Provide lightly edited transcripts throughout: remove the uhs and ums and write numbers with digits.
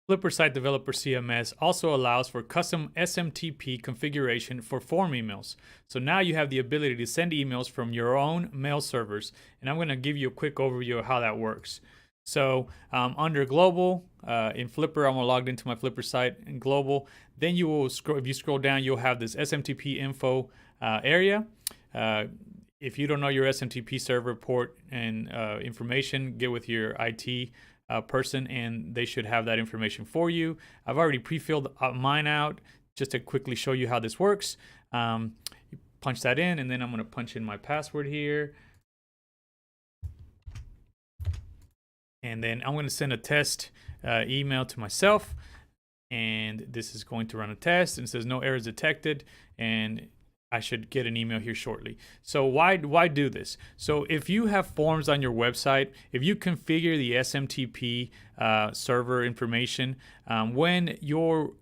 Flipper Site Developer CMS also allows for custom SMTP configuration for form emails. So now you have the ability to send emails from your own mail servers. And I'm going to give you a quick overview of how that works. So under global, in Flipper, I'm logged into my Flipper site in global. Then you will scroll, if you scroll down, you'll have this SMTP info area. If you don't know your SMTP server port and information, get with your IT person and they should have that information for you. I've already pre-filled mine out just to quickly show you how this works. You punch that in, and then I'm going to punch in my password here. And then I'm going to send a test email to myself. And this is going to run a test, and it says no errors detected. And I should get an email here shortly. So why do this? So if you have forms on your website, if you configure the SMTP server information, when your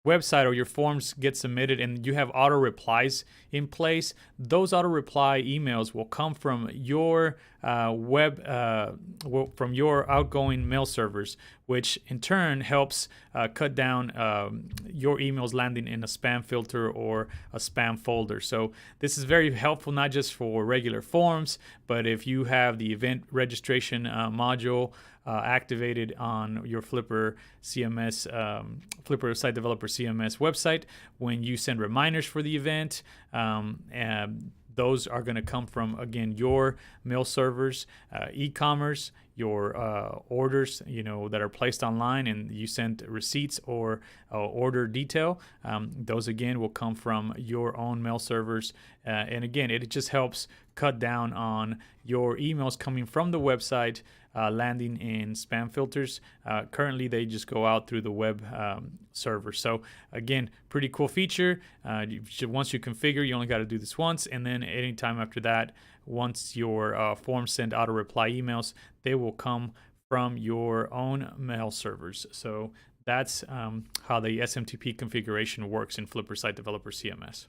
website or your forms get submitted and you have auto replies in place, those auto reply emails will come from your from your outgoing mail servers, which in turn helps cut down your emails landing in a spam filter or a spam folder. So this is very helpful, not just for regular forms, but if you have the event registration module activated on your Flipper CMS, Flipper Site Developer CMS website, when you send reminders for the event, those are going to come from, again, your mail servers, e-commerce, your orders, that are placed online, and you send receipts or order detail. Those again will come from your own mail servers, and again, it just helps cut down on your emails coming from the website landing in spam filters. Currently, they just go out through the web server. So again, pretty cool feature. Once you configure, you only got to do this once, and then anytime after that, once your forms send auto reply emails, they will come from your own mail servers. So that's how the SMTP configuration works in Flipper Site Developer CMS.